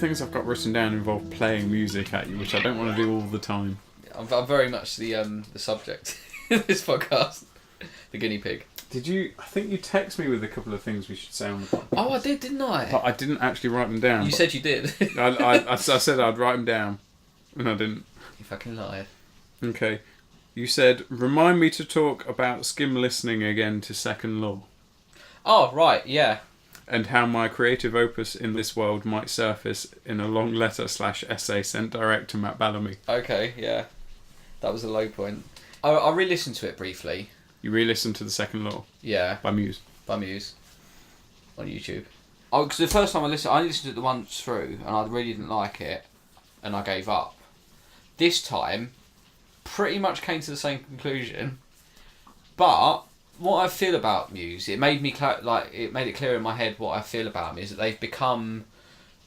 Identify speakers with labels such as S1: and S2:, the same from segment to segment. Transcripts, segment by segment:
S1: things I've got written down involve playing music at you, which I don't want to do all the time.
S2: I'm very much the subject of this podcast. The guinea pig.
S1: I think you text me with a couple of things we should say on the podcast.
S2: Oh, I did, didn't I?
S1: But I didn't actually write them down.
S2: You said you did.
S1: I said I'd write them down, and I didn't.
S2: You fucking lied.
S1: Okay. You said, remind me to talk about skim listening again to Second Law.
S2: Oh, right, yeah.
S1: And how my creative opus in this world might surface in a long letter/essay sent direct to Matt Bellamy.
S2: Okay, yeah. That was a low point. I re-listened to it briefly.
S1: You re-listened to the Second Law?
S2: Yeah.
S1: By Muse?
S2: By Muse. On YouTube. Oh, because the first time I only listened to it the once through, and I really didn't like it, and I gave up. This time, pretty much came to the same conclusion, but what I feel about Muse, it made me it made it clear in my head what I feel about them is that they've become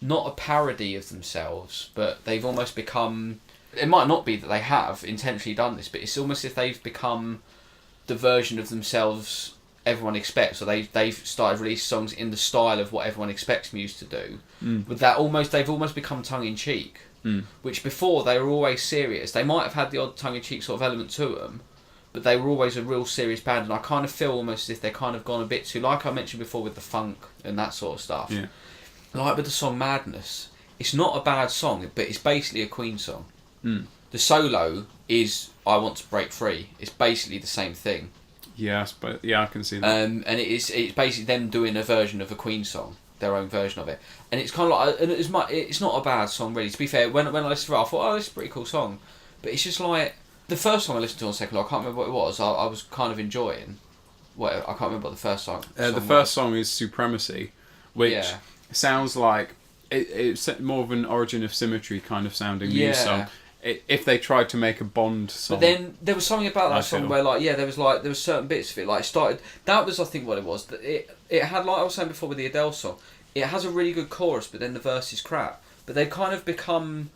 S2: not a parody of themselves, but they've almost become. It might not be that they have intentionally done this, but it's almost as if they've become the version of themselves everyone expects, or they've started release songs in the style of what everyone expects Muse to do. But they've almost become tongue in cheek. Which before they were always serious. They might have had the odd tongue in cheek sort of element to them, but they were always a real serious band. And I kind of feel almost as if they're kind of gone a bit too, like I mentioned before with the funk and that sort of stuff.
S1: Yeah.
S2: Like with the song Madness, it's not a bad song, but it's basically a Queen song. The solo is I Want to Break Free. It's basically the same thing.
S1: Yes, but yeah, I can see that.
S2: And it's basically them doing a version of a Queen song, their own version of it. And it's kind of like, and it's not a bad song really. To be fair, when I listened to it, I thought, oh, this is a pretty cool song. But it's just like the first song I listened to on Second Law, I can't remember what it was. I was kind of enjoying. I can't remember what the first song.
S1: The first song is Supremacy, which sounds like it's more of an Origin of Symmetry kind of sounding Muse song. If they tried to make a Bond song.
S2: But then there was something about that song where there was certain bits of it like started. That was I think what it was. That it had, like I was saying before with the Adele song, it has a really good chorus, but then the verse is crap. But they've kind of become,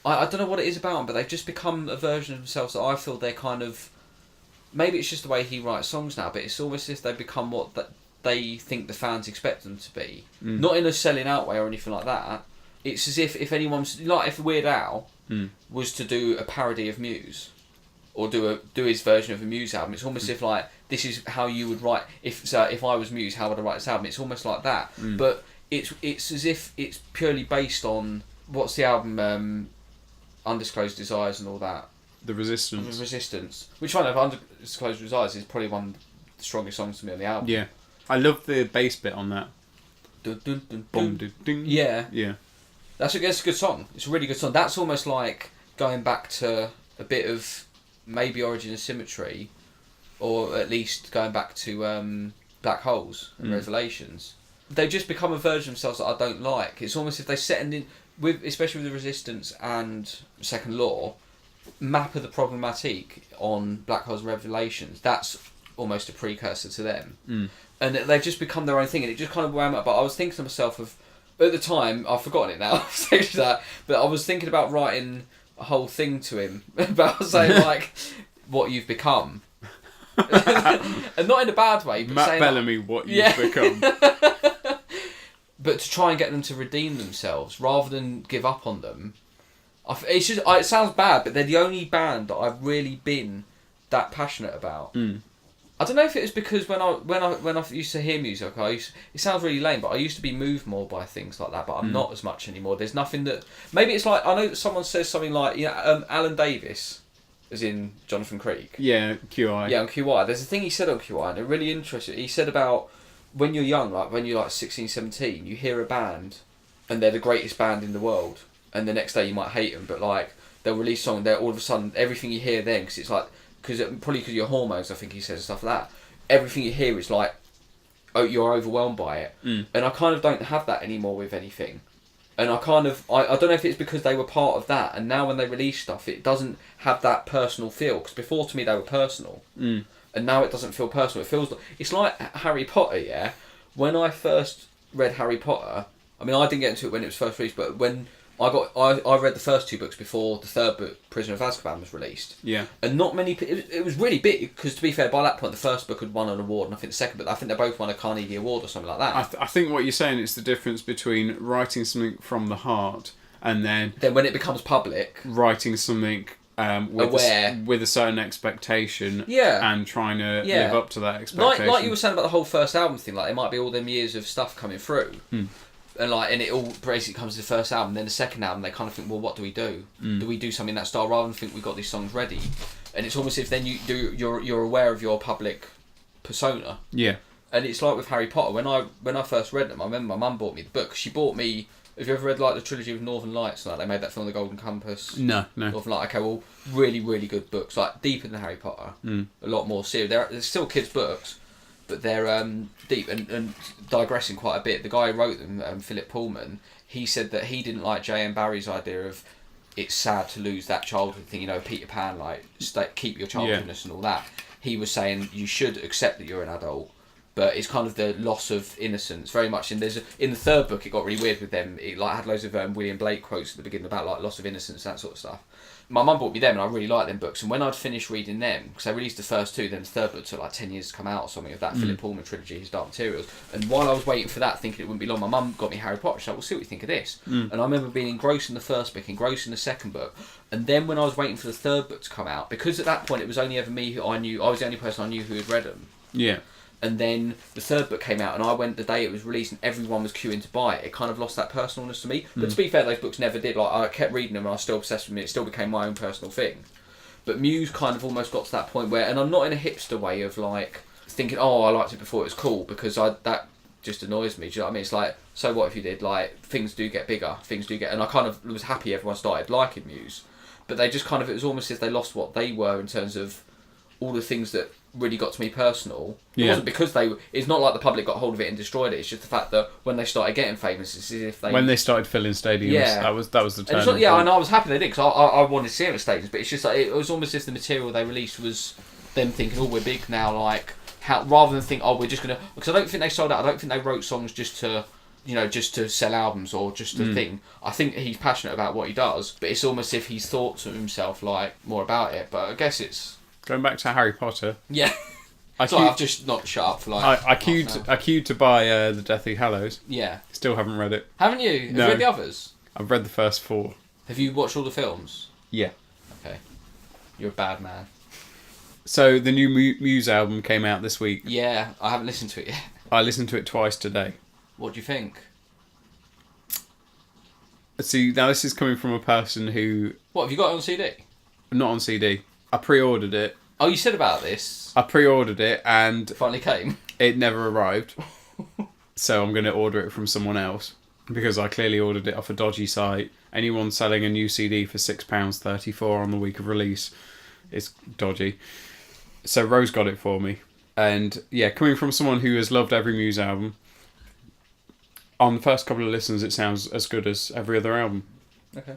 S2: I don't know what it is about them, but they've just become a version of themselves that I feel they're kind of. Maybe it's just the way he writes songs now, but it's almost as if they've become what that they think the fans expect them to be. Not in a selling out way or anything like that. It's as if anyone's like if Weird Al was to do a parody of Muse, or do his version of a Muse album, it's almost as if like this is how you would write. If I was Muse, how would I write this album? It's almost like that, but it's as if it's purely based on what's the album, Undisclosed Desires and all that.
S1: The Resistance.
S2: The Resistance. Which one of Undisclosed Desires is probably one of the strongest songs to me on the album.
S1: Yeah, I love the bass bit on that.
S2: Dun, dun, dun,
S1: Boom,
S2: dun.
S1: dun, dun.
S2: Yeah.
S1: Yeah.
S2: That's a good song. It's a really good song. That's almost like going back to a bit of maybe Origin of Symmetry, or at least going back to Black Holes and Revelations. They've just become a version of themselves that I don't like. It's almost if they set in with, especially with the Resistance and Second Law, map of the problematique on Black Holes and Revelations. That's almost a precursor to them, and they've just become their own thing. And it just kind of wound up. But I was thinking to myself of. At the time, I've forgotten it now, that, but I was thinking about writing a whole thing to him about saying, like, what you've become. And not in a bad way, but
S1: Matt
S2: saying...
S1: Bellamy, what you've become.
S2: But to try and get them to redeem themselves, rather than give up on them. It's just, it sounds bad, but they're the only band that I've really been that passionate about. I don't know if it was because when I used to hear music, it sounds really lame, but I used to be moved more by things like that. But I'm not as much anymore. There's nothing that maybe it's like I know that someone says something like Alan Davis, as in Jonathan Creek.
S1: Yeah, QI.
S2: Yeah, on QI. There's a thing he said on QI, and it really interested. He said about when you're young, like when you're like 16, 17, you hear a band, and they're the greatest band in the world, and the next day you might hate them, but like they'll release a song, and they're all of a sudden everything you hear then, because it's like. Probably because your hormones, I think he says, and stuff like that. Everything you hear is like, oh, you're overwhelmed by it. And I kind of don't have that anymore with anything. And I don't know if it's because they were part of that, and now when they release stuff, it doesn't have that personal feel. Because before, to me, they were personal. And now it doesn't feel personal. It feels like, it's like Harry Potter, yeah? When I first read Harry Potter, I mean, I didn't get into it when it was first released, but when I read the first 2 books before the third book, Prisoner of Azkaban, was released.
S1: Yeah.
S2: And not many... It was really big, because to be fair, by that point, the first book had won an award, and I think the second book, I think they both won a Carnegie Award or something like that.
S1: I think what you're saying is the difference between writing something from the heart and then
S2: when it becomes public...
S1: Writing something... with a certain expectation, and trying to live up to that expectation.
S2: Like you were saying about the whole first album thing, like it might be all them years of stuff coming through, and it all basically comes to the first album. Then the second album, they kind of think, well, what do we do? Do we do something in that style rather than think we got these songs ready? And it's almost as if then you're aware of your public persona.
S1: Yeah.
S2: And it's like with Harry Potter. When I first read them, I remember my mum bought me the book. She bought me. Have you ever read like the trilogy of Northern Lights? Like they made that film, The Golden Compass.
S1: No.
S2: Northern Lights. Okay, well, really, really good books. Like deeper than Harry Potter. A lot more serious. They're still kids' books, but they're deep and digressing quite a bit. The guy who wrote them, Philip Pullman, he said that he didn't like J.M. Barrie's idea of it's sad to lose that childhood thing. You know, Peter Pan, like keep your childhoodness and all that. He was saying you should accept that you're an adult. But it's kind of the loss of innocence, very much. And in the third book, it got really weird with them. It like had loads of William Blake quotes at the beginning about like loss of innocence, that sort of stuff. My mum bought me them, and I really liked them books. And when I'd finished reading them, because they released the first 2, then the third book took like 10 years to come out or something of that Philip Pullman trilogy, his Dark Materials. And while I was waiting for that, thinking it wouldn't be long, my mum got me Harry Potter. She's like, "We'll see what you think of this." And I remember being engrossed in the first book, engrossed in the second book, and then when I was waiting for the third book to come out, because at that point it was only ever me who I knew. I was the only person I knew who had read them.
S1: Yeah.
S2: And then the third book came out, and I went the day it was released, and everyone was queuing to buy it. It kind of lost that personalness to me. But to be fair, those books never did. Like I kept reading them, and I was still obsessed with them. It still became my own personal thing. But Muse kind of almost got to that point where, and I'm not in a hipster way of like thinking, oh, I liked it before it was cool, because that just annoys me. Do you know what I mean? It's like, so what if you did? Like things do get bigger, and I kind of was happy everyone started liking Muse, but they just kind of, it was almost as if they lost what they were in terms of all the things that really got to me personal. It wasn't because it's not like the public got hold of it and destroyed it. It's just the fact that when they started getting famous, it's as if
S1: when they started filling stadiums, that was the turn.
S2: And I was happy they did, because I wanted to see them at stadiums, but it's just like it was almost as if the material they released was them thinking, oh, we're big now, like how, rather than think, oh, we're just gonna, because I don't think they sold out. I don't think they wrote songs just to, you know, just to sell albums or just to thing. I think he's passionate about what he does, but it's almost as if he's thought to himself like more about it. But I guess it's
S1: going back to Harry Potter.
S2: Yeah. I've just not shut up for like...
S1: I queued to buy The Deathly Hallows.
S2: Yeah.
S1: Still haven't read it.
S2: Haven't you? Have you read the others?
S1: I've read the first 4.
S2: Have you watched all the films?
S1: Yeah.
S2: Okay. You're a bad man.
S1: So the new Muse album came out this week.
S2: Yeah, I haven't listened to it yet.
S1: I listened to it twice today.
S2: What do you think?
S1: See, now this is coming from a person who...
S2: What, have you got it on CD?
S1: Not on CD. I pre-ordered it.
S2: Oh, you said about this.
S1: I pre-ordered it and...
S2: It finally came.
S1: It never arrived. So I'm going to order it from someone else, because I clearly ordered it off a dodgy site. Anyone selling a new CD for £6.34 on the week of release is dodgy. So Rose got it for me. And yeah, coming from someone who has loved every Muse album, on the first couple of listens it sounds as good as every other album.
S2: Okay.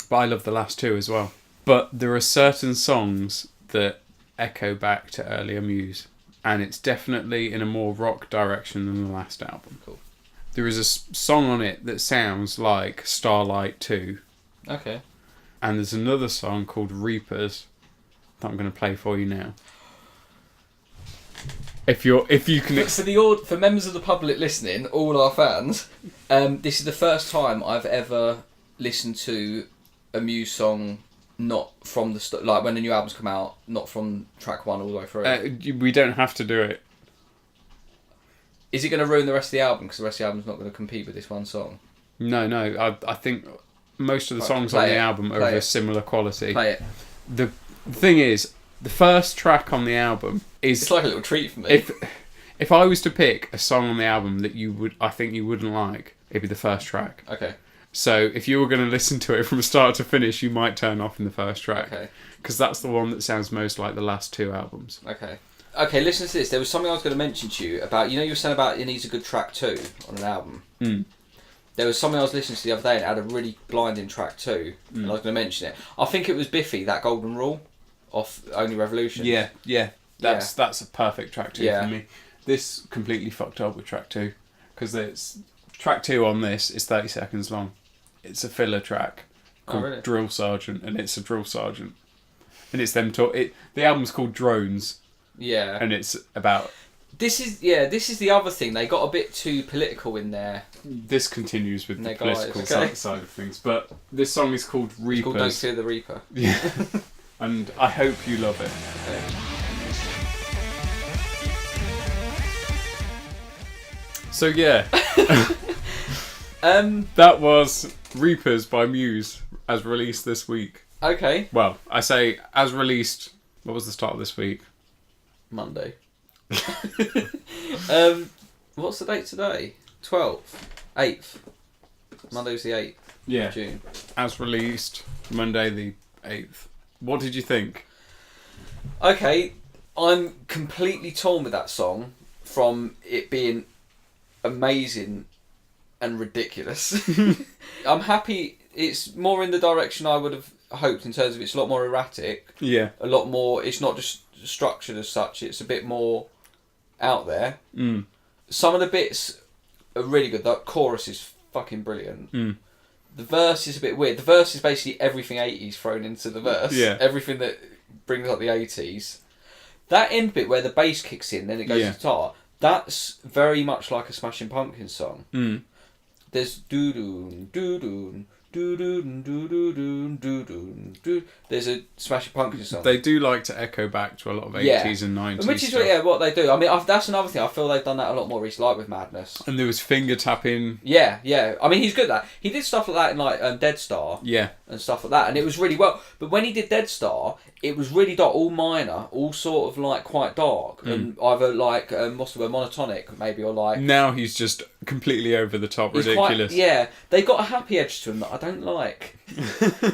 S1: But I love the last 2 as well. But there are certain songs that echo back to earlier Muse, and it's definitely in a more rock direction than the last album.
S2: Cool.
S1: There is a song on it that sounds like Starlight 2.
S2: Okay.
S1: And there's another song called Reapers that I'm going to play for you now. If you can...
S2: For members of the public listening, all our fans, this is the first time I've ever listened to a Muse song not from the like when the new albums come out, not from track 1 all the way through.
S1: We don't have to do it.
S2: Is it going to ruin the rest of the album, because the rest of the album's not going to compete with this one song?
S1: No. I think most of the songs on the album are of a similar quality.
S2: Play it.
S1: The thing is, the first track on the album is...
S2: It's like a little treat for me.
S1: If I was to pick a song on the album that I think you wouldn't like, it'd be the first track.
S2: Okay.
S1: So if you were going to listen to it from start to finish, you might turn off in the first track.
S2: Okay.
S1: Because that's the one that sounds most like the last 2 albums.
S2: Okay. Okay, listen to this. There was something I was going to mention to you about, you know, you were saying about it needs a good track 2 on an album. There was something I was listening to the other day and it had a really blinding track 2, and I was going to mention it. I think it was Biffy, That Golden Rule, off Only Revolution.
S1: Yeah. That's a perfect track 2 for me. This completely fucked up with track 2, because track 2 on this is 30 seconds long. It's a filler track called
S2: really?
S1: Drill Sergeant, and it's a drill sergeant, and it's them the album's called Drones,
S2: Yeah.
S1: and it's about.
S2: This is the other thing. They got a bit too political in there.
S1: This continues with the
S2: Guys,
S1: political
S2: okay.
S1: side of things, but this song is called Reapers.
S2: It's called Don't Fear the Reaper.
S1: Yeah, and I hope you love it.
S2: Okay.
S1: So yeah, that was Reapers by Muse as released this week.
S2: Okay.
S1: Well, I say as released. What was the start of this week?
S2: Monday. What's the date today? 12th. 8th. Monday's the 8th
S1: Yeah.
S2: of June.
S1: As released Monday the 8th. What did you think?
S2: Okay, I'm completely torn with that song from it being amazing and ridiculous. I'm happy it's more in the direction I would have hoped in terms of it's a lot more erratic.
S1: Yeah.
S2: A lot more, it's not just structured as such, it's a bit more out there.
S1: Mm.
S2: Some of the bits are really good. The chorus is fucking brilliant.
S1: Mm.
S2: The verse is a bit weird. The verse is basically everything 80s thrown into the verse.
S1: Yeah.
S2: Everything that brings up the 80s. That end bit where the bass kicks in, then it goes to guitar, that's very much like a Smashing Pumpkins song.
S1: Mm.
S2: There's doo-doon, doo-doon, doo-doon, doo-doon, doo-doon, doo. There's a Smashing Pumpkins song.
S1: They do like to echo back to a lot of 80s and 90s
S2: Which is
S1: stuff.
S2: what they do. I mean, that's another thing. I feel they've done that a lot more recently, like with Madness.
S1: And there was finger tapping.
S2: Yeah. I mean, he's good at that. He did stuff like that in like Dead Star.
S1: Yeah.
S2: And stuff like that, and it was really well. But when he did Dead Star, it was really dark, all minor, all sort of like quite dark, and either like what's the word, monotonic maybe, or like.
S1: Now he's just completely over the top,
S2: He's
S1: ridiculous.
S2: They've got a happy edge to him that I don't like.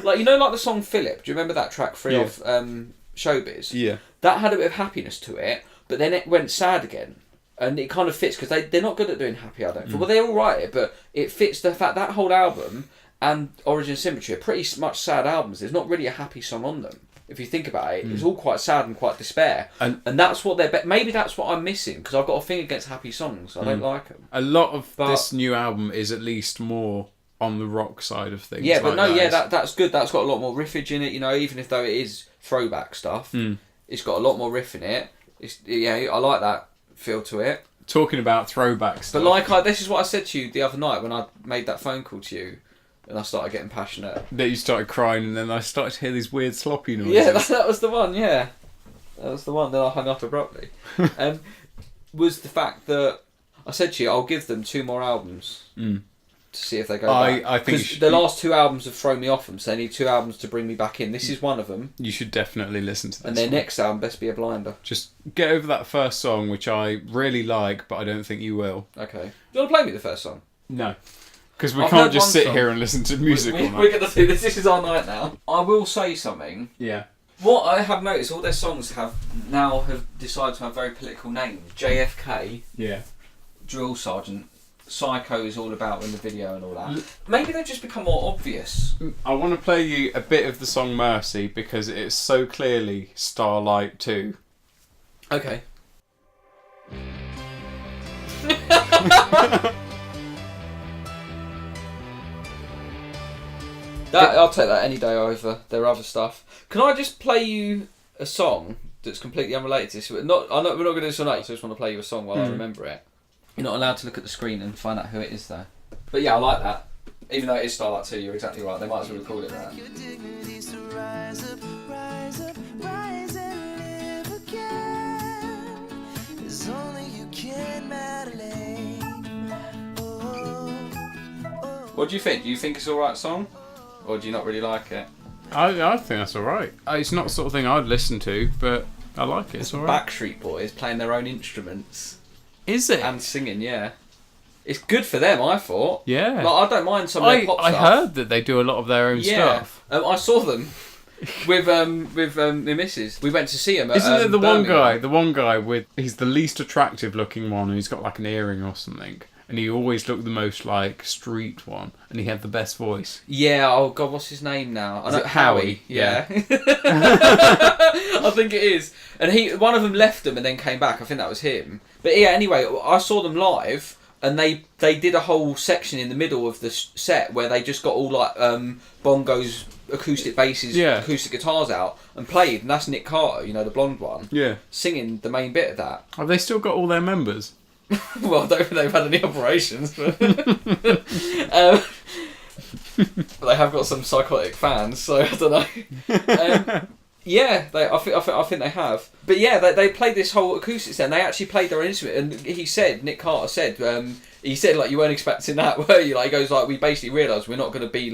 S2: Like, you know, like the song Philip. Do you remember that track 3 of Showbiz?
S1: Yeah.
S2: That had a bit of happiness to it, but then it went sad again. And it kind of fits, because they're not good at doing happy, I don't think. Well, they're all right, but it fits the fact that whole album and Origin Symmetry are pretty much sad albums. There's not really a happy song on them. If you think about it, it's all quite sad and quite despair. And that's what maybe that's what I'm missing, because I've got a thing against happy songs. I don't like them.
S1: A lot of this new album is at least more on the rock side of things.
S2: Yeah, but
S1: like
S2: that's good. That's got a lot more riffage in it, you know, even if though it is throwback stuff. It's got a lot more riff in it. I like that feel to it.
S1: Talking about throwback stuff.
S2: But this is what I said to you the other night when I made that phone call to you. And I started getting passionate.
S1: That you started crying, and then I started to hear these weird sloppy noises.
S2: Yeah, that was the one, yeah. That was the one. Then I hung up abruptly. Was the fact that I said to you, I'll give them 2 more albums to see if they go back.
S1: I think
S2: because the last 2 albums have thrown me off them, so they need 2 albums to bring me back in. This is one of them.
S1: You should definitely listen to this.
S2: And their next album best be a blinder.
S1: Just get over that first song, which I really like, but I don't think you will.
S2: Okay. Do you want to play me the first song?
S1: No. Because we
S2: I've
S1: can't
S2: heard
S1: just
S2: one
S1: sit
S2: song.
S1: here and listen to music all night.
S2: We're going to do this. This is our night now. I will say something.
S1: Yeah.
S2: What I have noticed, all their songs have decided to have very political names. JFK,
S1: Yeah.
S2: Drill Sergeant, Psycho is all about in the video and all that. Maybe they've just become more obvious.
S1: I want to play you a bit of the song Mercy because it's so clearly Starlight 2.
S2: Okay. I'll take that any day over their other stuff. Can I just play you a song that's completely unrelated to this? We're not going to do this all night, so I just want to play you a song while I remember it. You're not allowed to look at the screen and find out who it is, though. But yeah, I like that. Even though it is Starlight 2, you're exactly right. They might as well call it that. What do you think? Do you think it's an alright song? Or do you not really like it?
S1: I think that's alright. It's not the sort of thing I'd listen to, but I like it. It's alright.
S2: Backstreet Boys playing their own instruments.
S1: Is it?
S2: And singing, yeah. It's good for them, I thought.
S1: Yeah.
S2: Like, I don't mind some of their pop
S1: I
S2: stuff.
S1: heard that they do a lot of their own stuff.
S2: I saw them with my missus. We went to see them at
S1: Isn't it the one
S2: Birmingham.
S1: guy? The one guy with he's the least attractive looking one, and he's got like an earring or something, and he always looked the most like street one, and he had the best voice.
S2: Yeah. Oh God, what's his name now? I
S1: Is
S2: know
S1: it Howie?
S2: Yeah. I think it is. And one of them left them and then came back. I think that was him. But yeah. Anyway, I saw them live. and they did a whole section in the middle of the set where they just got all like bongos, acoustic basses, acoustic guitars out and played, and that's Nick Carter, the blonde one, singing the main bit of that.
S1: Have they still got all their members?
S2: Well, I don't think they've had any operations, but but they have got some psychotic fans, so I don't know. Yeah, I think they have. But yeah, they played this whole acoustic set, and they actually played their own instrument. And Nick Carter said, like, you weren't expecting that, were you? Like, he goes, like, we basically realised we're not going to be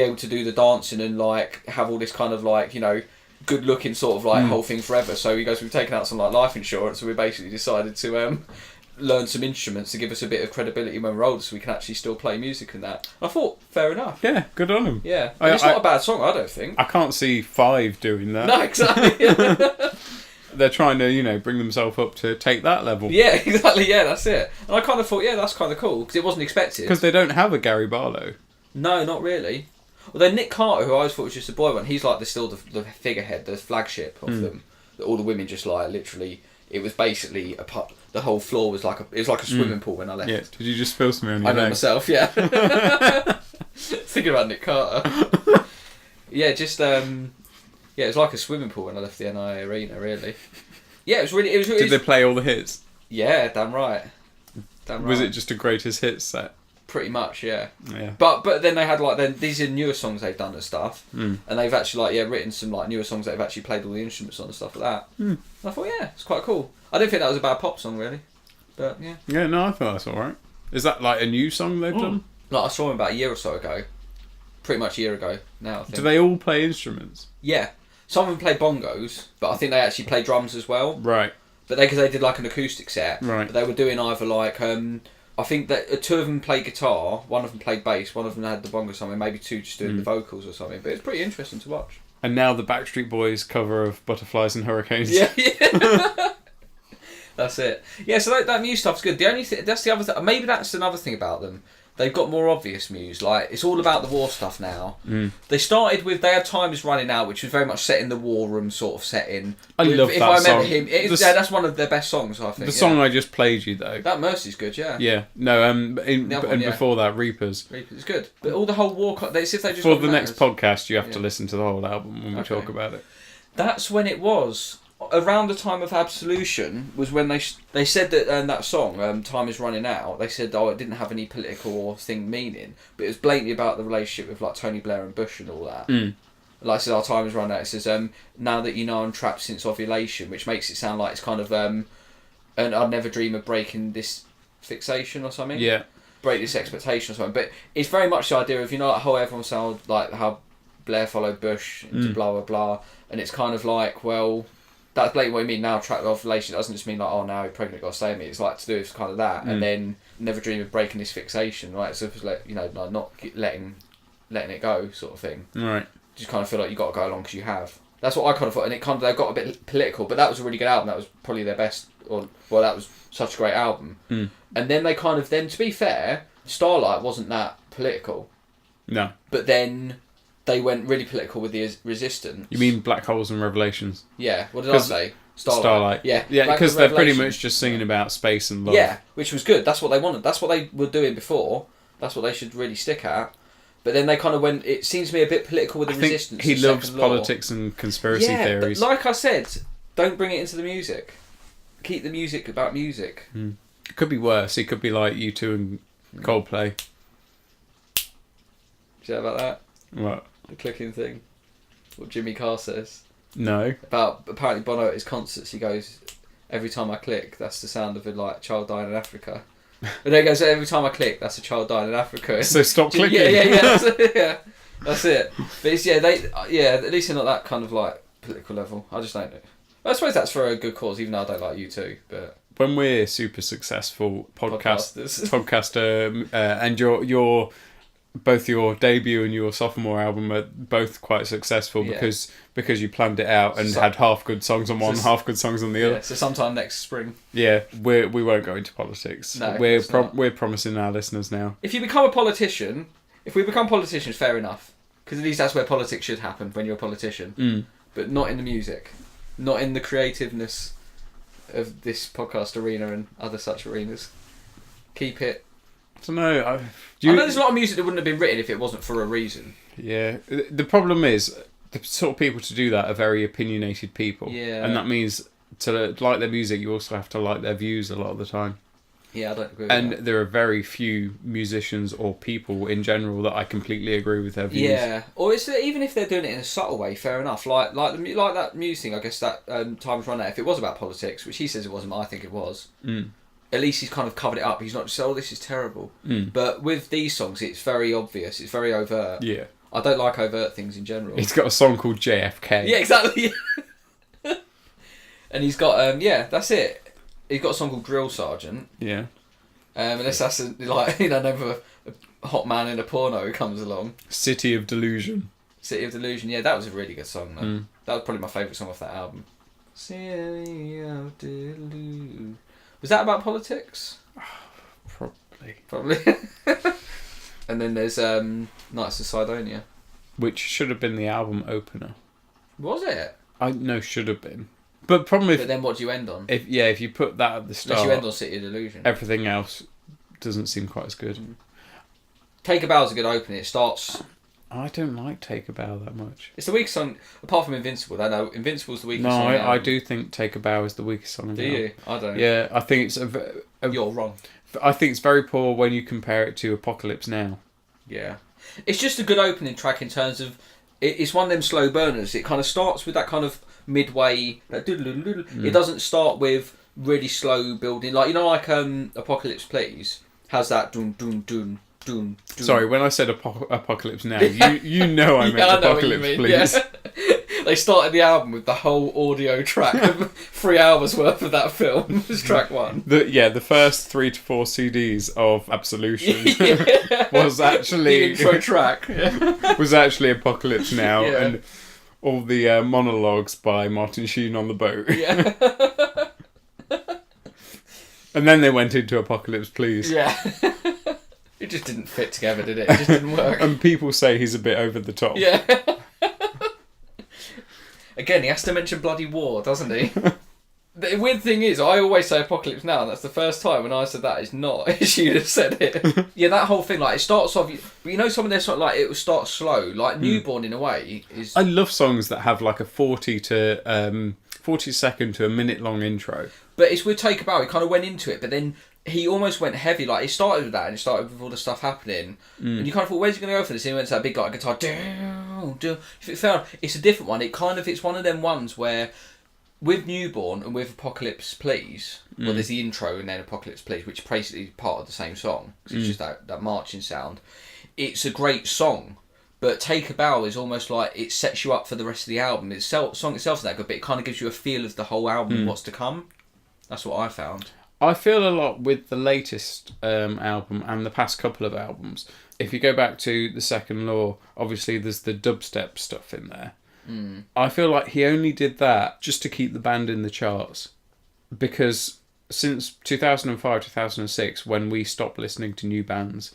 S2: able to do the dancing and, like, have all this kind of, like, good looking sort of, like, whole thing forever. So he goes, we've taken out some, like, life insurance, and we basically decided to learn some instruments to give us a bit of credibility when we're older, so we can actually still play music and that. I thought, fair enough.
S1: Yeah, good on them.
S2: Yeah, it's not a bad song, I don't think.
S1: I can't see Five doing that.
S2: No, exactly.
S1: They're trying to, bring themselves up to take that level.
S2: Yeah, exactly. Yeah, that's it. And I kind of thought, that's kind of cool because it wasn't expected.
S1: Because they don't have a Gary Barlow.
S2: No, not really. Although Nick Carter, who I always thought was just a boy one, he's like still the figurehead, the flagship of them. All the women just like literally. It was basically the whole floor was like a swimming pool when I left.
S1: Yeah. Did you just spill something on your
S2: I know
S1: leg?
S2: myself. Yeah. Thinking about Nick Carter. Yeah, just it was like a swimming pool when I left the NI arena. Really. Yeah, it was really.
S1: Did they play all the hits?
S2: Yeah, damn right.
S1: Was it just a greatest hits set?
S2: Pretty much, yeah.
S1: Yeah.
S2: But then they had these are newer songs they've done and stuff, and they've actually written some like newer songs that they've actually played all the instruments on and stuff like that. And I thought, it's quite cool. I didn't think that was a bad pop song really, but yeah.
S1: Yeah, no, I thought that's all right. Is that like a new song they've done?
S2: Like I saw them about a year or so ago, pretty much a year ago now. I think.
S1: Do they all play instruments?
S2: Yeah, some of them play bongos, but I think they actually play drums as well.
S1: Right.
S2: But because they did like an acoustic set,
S1: right?
S2: But they were doing either like I think that two of them played guitar, one of them played bass, one of them had the bongo something, maybe two just doing the vocals or something. But it's pretty interesting to watch.
S1: And now the Backstreet Boys cover of Butterflies and Hurricanes.
S2: Yeah. That's it. Yeah, so that Muse stuff's good. The only thing, that's the other thing, maybe that's another thing about them. They've got more obvious Muse. Like, it's all about the war stuff now. They started with, they had Time Is Running Out, which was very much set in the war room sort of setting.
S1: I love that song. If I remember
S2: him, that's one of their best songs, I think.
S1: The song I just played you, though.
S2: That Mercy's good, yeah.
S1: Yeah. No, before that, Reapers.
S2: Reapers is good. But all the whole war, it's if they just
S1: for the next podcast, you have to listen to the whole album when we talk about it.
S2: That's when it was. Around the time of Absolution was when they said that that song Time Is Running Out, they said it didn't have any political or thing meaning, but it was blatantly about the relationship with like Tony Blair and Bush and all that. Like I said, our time is running out. It says now that you know I'm trapped since ovulation, which makes it sound like it's kind of and I'd never dream of breaking this fixation or something.
S1: Yeah,
S2: break this expectation or something. But it's very much the idea of like how everyone sound like how Blair followed Bush into blah blah blah, and it's kind of like, well, that's blatantly what I mean. Now trapped with ovulation doesn't just mean like, oh, now you're pregnant, got to stay with me. It's like to do with kind of that, and then never dream of breaking this fixation, right? So it's like, like not letting it go, sort of thing.
S1: Right.
S2: Just kind of feel like you got to go along because you have. That's what I kind of thought, and it kind of, they got a bit political, but that was a really good album. That was probably their best, that was such a great album. And then they kind of, to be fair, Starlight wasn't that political.
S1: No.
S2: But then they went really political with the Resistance.
S1: You mean Black Holes and Revelations?
S2: Yeah. What did I say? Starlight. Yeah.
S1: Yeah, because they're pretty much just singing about space and love.
S2: Yeah, which was good. That's what they wanted. That's what they were doing before. That's what they should really stick at. But then they kind of went, it seems to me a bit political with the Resistance.
S1: He loves politics and conspiracy theories.
S2: But like I said, don't bring it into the music. Keep the music about music.
S1: It could be worse. It could be like U2 and Coldplay.
S2: Do you know about that?
S1: What?
S2: The clicking thing. What Jimmy Carr says.
S1: No.
S2: About, apparently Bono at his concerts, he goes, every time I click, that's the sound of a child dying in Africa. But then he goes, every time I click, that's a child dying in Africa.
S1: So stop clicking.
S2: Yeah. That's it. But it's, at least they're not that kind of like political level. I just don't know. I suppose that's for a good cause, even though I don't like you too. But
S1: when we're super successful podcaster, and your both your debut and your sophomore album are both quite successful because you planned it out and had half good songs on one, half good songs on the other.
S2: So sometime next spring.
S1: Yeah, we won't go into politics.
S2: No,
S1: we're promising our listeners now.
S2: If we become politicians, fair enough, because at least that's where politics should happen when you're a politician. But not in the music, not in the creativeness of this podcast arena and other such arenas. Keep it.
S1: I don't know.
S2: I know there's a lot of music that wouldn't have been written if it wasn't for a reason.
S1: Yeah. The problem is, the sort of people to do that are very opinionated people.
S2: Yeah.
S1: And that means to like their music, you also have to like their views a lot of the time.
S2: Yeah, I don't agree with
S1: And
S2: that.
S1: there are very few musicians or people in general that I completely agree with their views.
S2: Yeah, or it's even if they're doing it in a subtle way, fair enough. Like that Muse thing. I guess that time's run out. If it was about politics, which he says it wasn't, I think it was. At least he's kind of covered it up. He's not just oh, this is terrible. But with these songs, it's very obvious. It's very overt.
S1: Yeah.
S2: I don't like overt things in general.
S1: He's got a song called JFK.
S2: Yeah, exactly. And he's got that's it. He's got a song called Drill Sergeant.
S1: Yeah.
S2: And that's like name of a hot man in a porno who comes along.
S1: City of Delusion.
S2: City of Delusion. Yeah, that was a really good song though. That was probably my favourite song off that album. City of Delusion. Was that about politics?
S1: Probably.
S2: And then there's Nights of Sidonia.
S1: Which should have been the album opener.
S2: Was it?
S1: Should have been. But problem
S2: But then what do you end on?
S1: if you put that at the start,
S2: Unless you end on City of Delusion.
S1: everything else doesn't seem quite as good.
S2: Take a Bow's a good opening. It starts.
S1: I don't like Take a Bow that much.
S2: It's the weakest song, apart from Invincible. I know Invincible's the weakest
S1: No,
S2: song.
S1: I do think Take a Bow is the weakest song.
S2: Do you? I don't.
S1: Yeah, I think it's
S2: You're wrong.
S1: I think it's very poor when you compare it to Apocalypse Now.
S2: Yeah. It's just a good opening track in terms of... It's one of them slow burners. It kind of starts with that kind of midway... It doesn't start with really slow building. Like, like Apocalypse Please has that dun dun dun dun.
S1: Sorry, when I said Apocalypse Now, you know I meant
S2: I know
S1: Apocalypse
S2: what you mean,
S1: Please.
S2: yeah. They started the album with the whole audio track, 3 hours worth of that film was track 1.
S1: The first 3 to 4 CDs of Absolution was actually
S2: the intro track.
S1: was actually Apocalypse Now,
S2: Yeah.
S1: and all the monologues by Martin Sheen on the boat.
S2: Yeah.
S1: And then they went into Apocalypse Please.
S2: Yeah. It just didn't fit together, did it? It just didn't work.
S1: And people say he's a bit over the top.
S2: Yeah. Again, he has to mention bloody war, doesn't he? The weird thing is, I always say Apocalypse Now, and that's the first time when I said that it's not. She'd have said it. Yeah, that whole thing, like, it starts off... But some of their songs, like, it will start slow. Like, Newborn, in a way, is...
S1: I love songs that have, like, a 40 second to a minute long intro.
S2: But it's with Take a Bow, he kind of went into it, but then he almost went heavy. Like, he started with that, and it started with all the stuff happening. And you kind of thought, where's he going to go for this? And he went to that big, like, guitar. It's a different one. It's one of them ones where, with Newborn and with Apocalypse Please, well, there's the intro and then Apocalypse Please, which is basically part of the same song. It's just that marching sound. It's a great song. But Take a Bow is almost like it sets you up for the rest of the album. The song itself is that good, but it kind of gives you a feel of the whole album, what's to come. That's what I found.
S1: I feel a lot with the latest album and the past couple of albums. If you go back to The Second Law, obviously there's the dubstep stuff in there. I feel like he only did that just to keep the band in the charts. Because since 2005, 2006, when we stopped listening to new bands,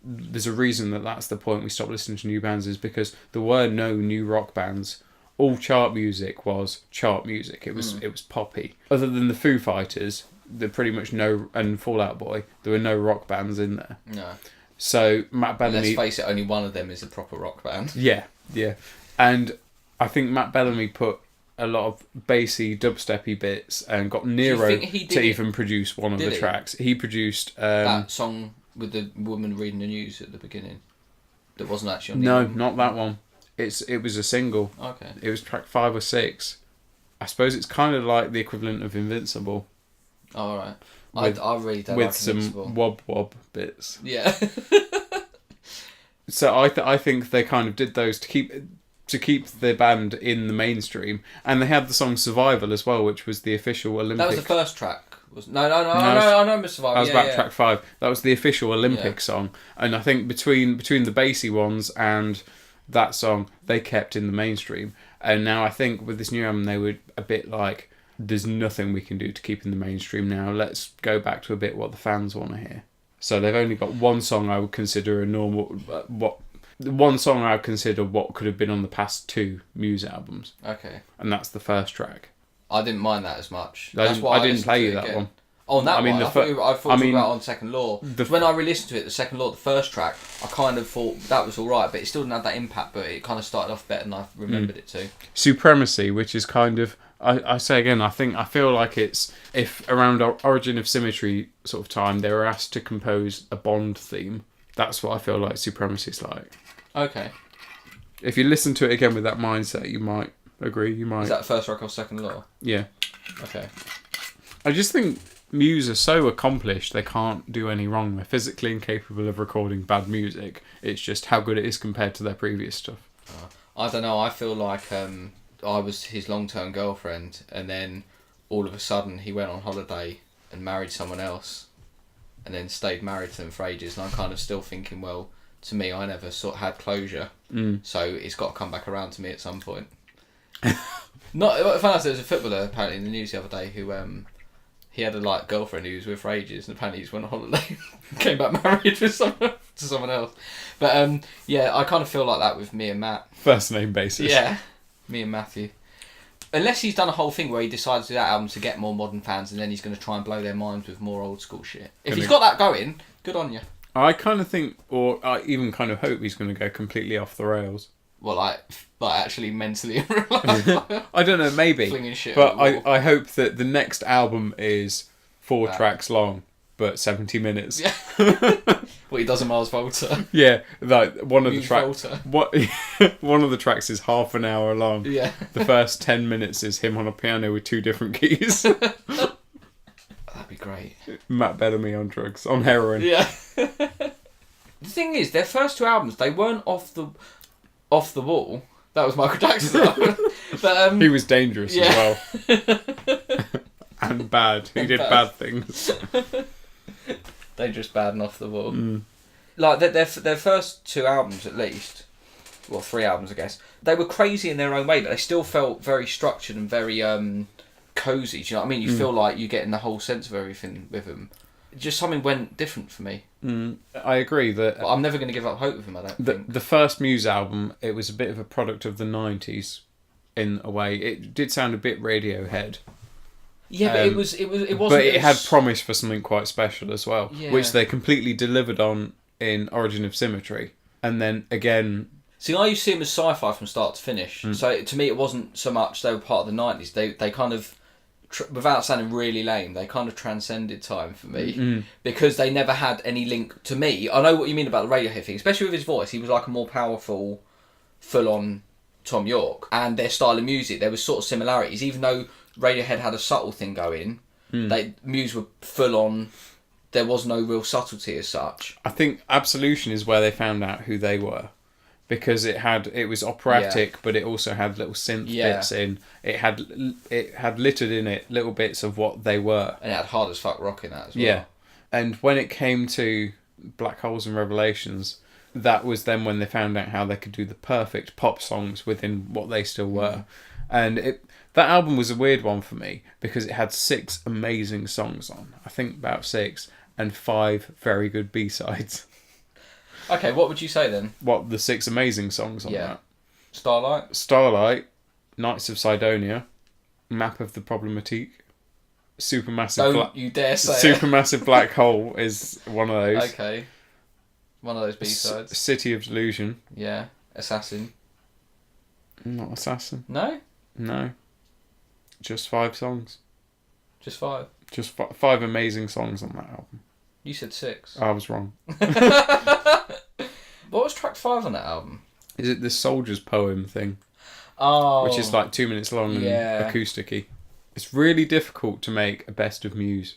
S1: there's a reason that's the point we stopped listening to new bands, is because there were no new rock bands. All chart music was chart music. It was poppy. Other than the Foo Fighters, there pretty much and Fall Out Boy, there were no rock bands in there.
S2: No.
S1: So Matt Bellamy...
S2: Let's face it, only one of them is a proper rock band.
S1: Yeah. And I think Matt Bellamy put a lot of bassy, dubsteppy bits and got Nero to even produce one of the tracks. He produced...
S2: that song with the woman reading the news at the beginning. That wasn't actually on the
S1: No,
S2: album.
S1: not that one. It was a single.
S2: Okay.
S1: It was track 5 or 6. I suppose it's kind of like the equivalent of Invincible.
S2: Oh, all right. I really don't like Invincible.
S1: With some wob bits.
S2: Yeah.
S1: So I think they kind of did those to keep the band in the mainstream, and they had the song Survival as well, which was the official Olympic.
S2: That was the first track. No, I know Survival.
S1: That was about track 5. That was the official Olympic song, and I think between the bassy ones and that song, they kept in the mainstream. And now I think with this new album, they were a bit like, there's nothing we can do to keep in the mainstream now. Let's go back to a bit what the fans want to hear. So they've only got one song I would consider a normal... One song I would consider what could have been on the past 2 Muse albums.
S2: Okay.
S1: And that's the first track.
S2: I didn't mind that as much.
S1: I didn't play you that one.
S2: Oh, and that
S1: I mean,
S2: one. I thought you were about on Second Law. When I re-listened to it, the Second Law, the first track, I kind of thought that was all right, but it still didn't have that impact. But it kind of started off better than I remembered it to.
S1: Supremacy, which is kind of, I say again, I feel like it's, if around Origin of Symmetry sort of time they were asked to compose a Bond theme, that's what I feel like Supremacy's like.
S2: Okay.
S1: If you listen to it again with that mindset, you might agree. You might.
S2: Is that the first track off Second Law?
S1: Yeah.
S2: Okay.
S1: I just think Muse are so accomplished they can't do any wrong. They're physically incapable of recording bad music. It's just how good it is compared to their previous stuff.
S2: I don't know. I feel like I was his long-term girlfriend, and then all of a sudden he went on holiday and married someone else, and then stayed married to them for ages. And I'm kind of still thinking, well, to me, I never sort of had closure, so it's got to come back around to me at some point. Not. I found out there was a footballer apparently in the news the other day who he had a girlfriend he was with for ages, and apparently he just went on holiday, came back married with someone else. But yeah, I kind of feel like that with me and Matt.
S1: First name basis.
S2: Yeah, me and Matthew. Unless he's done a whole thing where he decides to do that album to get more modern fans, and then he's going to try and blow their minds with more old school shit. If he's got that going, good on you. I
S1: kind of think, or I even kind of hope he's going to go completely off the rails.
S2: Well, like actually mentally in real life.
S1: I don't know, maybe.
S2: Flinging shit.
S1: But I hope that the next album is 4 tracks long, but 70 minutes.
S2: Yeah. What he does in Mars Volta.
S1: Yeah, like one of the
S2: Muse
S1: tracks.
S2: Volta.
S1: One of the tracks is half an hour long.
S2: Yeah.
S1: The first 10 minutes is him on a piano with 2 different keys.
S2: That'd be great.
S1: Matt Bellamy on drugs, on heroin.
S2: Yeah. The thing is, their first 2 albums, they weren't off the wall. That was Michael Jackson's album. But
S1: he was dangerous as well. And bad. He did
S2: bad
S1: things.
S2: Dangerous, bad, and off the wall. Like their first 2 albums, at least, well, 3 albums, I guess. They were crazy in their own way, but they still felt very structured and very cozy. Do you know what I mean? You feel like you're getting the whole sense of everything with them. Just something went different for me.
S1: I agree that...
S2: But I'm never going to give up hope with them, I don't think.
S1: The first Muse album, it was a bit of a product of the 90s, in a way. It did sound a bit Radiohead.
S2: Yeah, but it wasn't...
S1: But it had promise for something quite special as well,
S2: yeah.
S1: which they completely delivered on in Origin of Symmetry. And then, again...
S2: See, I used to see them as sci-fi from start to finish. So, to me, it wasn't so much they were part of the 90s. They kind of... without sounding really lame, they kind of transcended time for me because they never had any link to me. I know what you mean about the Radiohead thing, especially with his voice. He was like a more powerful, full-on Tom York, and their style of music, there was sort of similarities. Even though Radiohead had a subtle thing going, Muse were full-on. There was no real subtlety as such.
S1: I think Absolution is where they found out who they were. Because it was operatic, but it also had little synth bits in. It had littered in it little bits of what they were,
S2: and it had hard as fuck rock in that as well.
S1: Yeah, and when it came to Black Holes and Revelations, that was then when they found out how they could do the perfect pop songs within what they still were, and that album was a weird one for me because it had 6 amazing songs on. I think about 6 and 5 very good B-sides.
S2: Okay, what would you say then?
S1: What, the 6 amazing songs on that?
S2: Starlight,
S1: Knights of Sidonia, Map of the Problematique,
S2: you dare say
S1: Supermassive Black Hole is one of those.
S2: Okay. One of those B-sides.
S1: City of Delusion.
S2: Yeah. Assassin.
S1: Not Assassin.
S2: No?
S1: No. Just 5 songs.
S2: Just 5?
S1: Just 5 amazing songs on that album.
S2: You said 6.
S1: I was wrong.
S2: What was track 5 on that album?
S1: Is it the Soldier's Poem thing?
S2: Oh.
S1: Which is like 2 minutes long and acoustic-y. It's really difficult to make a best of Muse.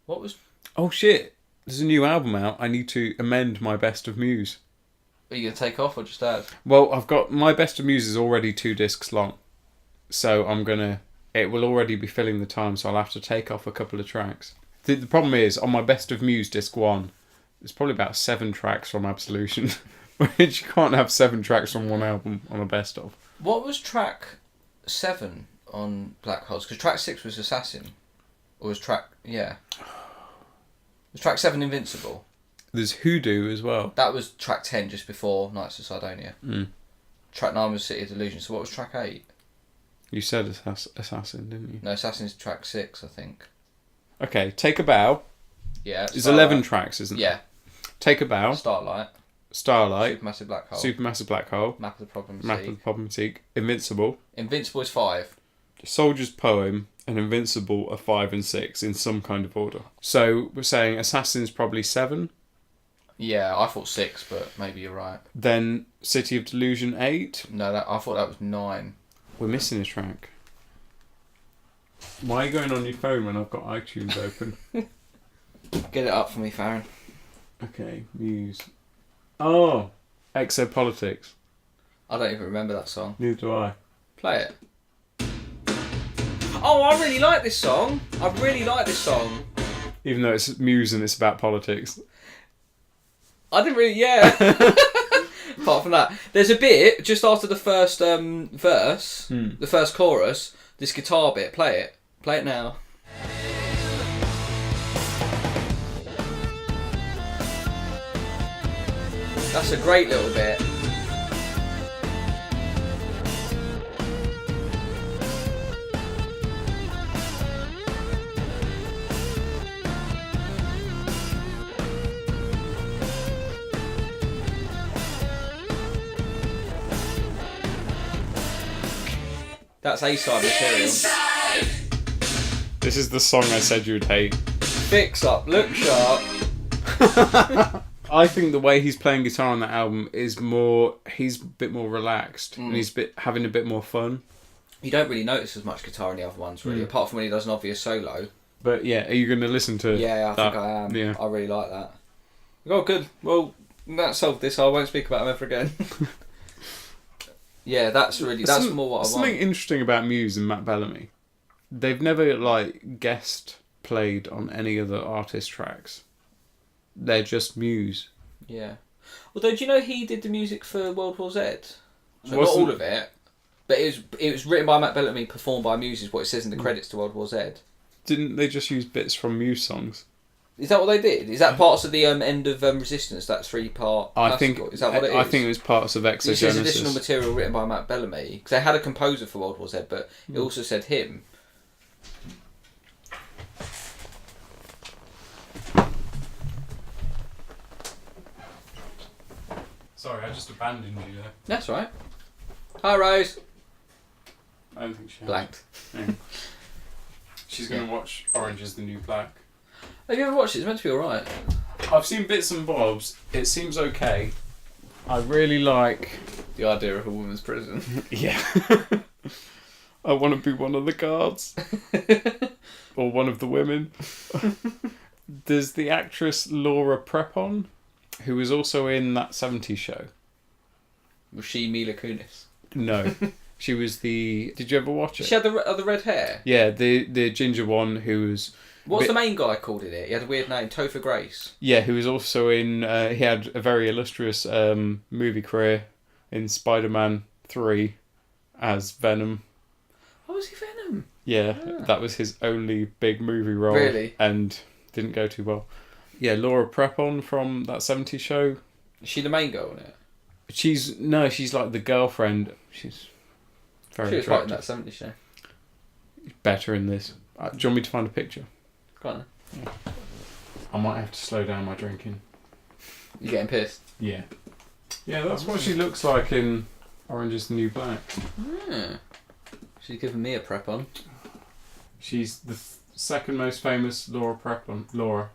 S2: What was...
S1: Oh shit, there's a new album out. I need to amend my best of Muse.
S2: Are you going to take off or just add?
S1: Well, I've got... My best of Muse is already 2 discs long. So I'm going to... It will already be filling the time, so I'll have to take off a couple of tracks. The problem is, on my Best of Muse disc 1, there's probably about 7 tracks from Absolution, which you can't have 7 tracks from one album on a best of.
S2: What was track 7 on Black Holes? Because track 6 was Assassin. Or was track... Yeah. Was track 7 Invincible?
S1: There's Hoodoo as well.
S2: That was track 10 just before Knights of Sidonia. Track 9 was City of Delusion. So what was track 8?
S1: You said Assassin, didn't you?
S2: No, Assassin's track 6, I think.
S1: Okay, Take a Bow.
S2: Yeah.
S1: It's 11 tracks, isn't it?
S2: Yeah.
S1: Take a Bow.
S2: Starlight. Supermassive Black Hole.
S1: Supermassive Black Hole.
S2: Map of the Problem
S1: Map of the Problem Seek. Invincible.
S2: Invincible is 5.
S1: Soldier's Poem and Invincible are 5 and 6 in some kind of order. So we're saying Assassin's probably 7.
S2: Yeah, I thought 6, but maybe you're right.
S1: Then City of Delusion 8.
S2: No, I thought that was 9.
S1: We're missing a track. Why are you going on your phone when I've got iTunes open?
S2: Get it up for me, Farren.
S1: Okay, Muse. Oh, Exopolitics.
S2: I don't even remember that song.
S1: Neither do I.
S2: Play it. Oh, I really like this song.
S1: Even though it's Muse and it's about politics.
S2: I didn't really, yeah. Apart from that, there's a bit just after the first verse, the first chorus. This guitar bit. Play it. Play it now. That's a great little bit. That's A-side material.
S1: This is the song I said you would hate.
S2: Fix up, look sharp.
S1: I think the way he's playing guitar on that album is he's a bit more relaxed and he's having a bit more fun.
S2: You don't really notice as much guitar in the other ones, really, apart from when he does an obvious solo.
S1: But yeah, are you going to listen to
S2: Yeah, I think I am. Yeah. I really like that. Oh, good. Well, that solved this. I won't speak about him ever again. Yeah, that's more what I want.
S1: Something interesting about Muse and Matt Bellamy. They've never, guest played on any other artist tracks. They're just Muse.
S2: Yeah. Although, do you know he did the music for World War Z? So not all of it, but it was written by Matt Bellamy, performed by Muse, is what it says in the credits to World War Z.
S1: Didn't they just use bits from Muse songs?
S2: Is that what they did? Is that parts of the end of Resistance, that 3-part classical? Is that what it is?
S1: I think it was parts of Xxxxx.
S2: This is additional material written by Matt Bellamy. Because they had a composer for World War Z, but it also said him.
S1: Sorry, I just abandoned you there.
S2: That's right. Hi, Rose.
S1: I don't think she has.
S2: Blanked.
S1: Yeah. She's going to watch Orange is the New Black.
S2: Have you ever watched it? It's meant to be alright.
S1: I've seen bits and bobs. It seems okay. I really like
S2: the idea of a woman's prison.
S1: Yeah. I want to be one of the guards. Or one of the women. There's the actress Laura Prepon, who was also in that 70s show.
S2: Was she Mila Kunis?
S1: No. She was Did you ever watch it?
S2: She had the red hair?
S1: Yeah, the ginger one who was...
S2: What's the main guy called in it? He had a weird name, Topher Grace.
S1: Yeah, who was also in... he had a very illustrious movie career in Spider-Man 3 as Venom.
S2: Oh, was he Venom?
S1: Yeah, that was his only big movie role.
S2: Really?
S1: And didn't go too well. Yeah, Laura Prepon from that 70s show.
S2: Is she the main girl in it?
S1: She's like the girlfriend. She's very
S2: She was right in that 70s show.
S1: Better in this. Do you want me to find a picture?
S2: Go on then.
S1: Yeah. I might have to slow down my drinking.
S2: You getting pissed?
S1: Yeah. Yeah, that's what she looks like in Orange is the New Black.
S2: Yeah. She's giving me a prep on.
S1: She's the second most famous Laura Prepon. Laura.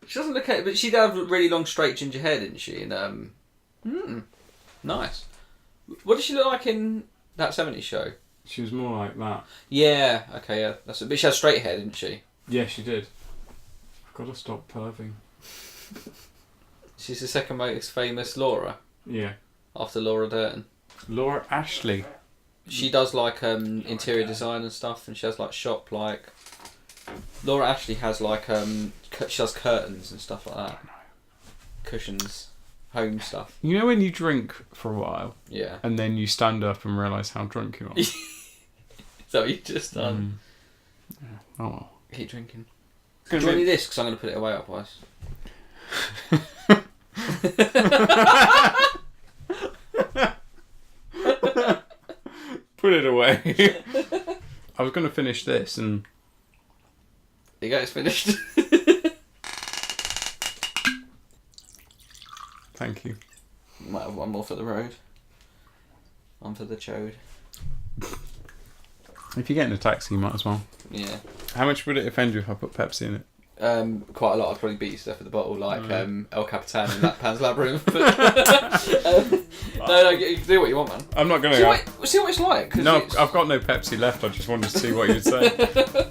S2: She doesn't look at it, but she'd have a really long straight ginger hair, didn't she? And nice. What did she look like in that 70s show?
S1: She was more like that.
S2: Yeah, okay, yeah. But she had straight hair, didn't she?
S1: Yeah, she did. I've got to stop perving.
S2: She's the second most famous Laura.
S1: Yeah.
S2: After Laura Dern.
S1: Laura Ashley.
S2: She does interior design and stuff, and she has shop Laura Ashley has she does curtains and stuff like that. Cushions, home stuff.
S1: You know when you drink for a while?
S2: Yeah.
S1: And then you stand up and realise how drunk you are?
S2: Is that what you've just done?
S1: Yeah. Oh well.
S2: Keep drinking. Do you want me this? Because I'm going to put it away otherwise.
S1: Put it away. I was going to finish this and...
S2: There you go, it's finished.
S1: Thank you.
S2: You might have one more for the road. One for the chode.
S1: If you're getting a taxi, you might as well.
S2: Yeah.
S1: How much would it offend you if I put Pepsi in it?
S2: Quite a lot. I'd probably beat you to death with the bottle, like El Capitan in that Pan's Labyrinth. No, you can do what you want, man.
S1: I'm not going to...
S2: See what it's like.
S1: No, I've got no Pepsi left. I just wanted to see what you'd say.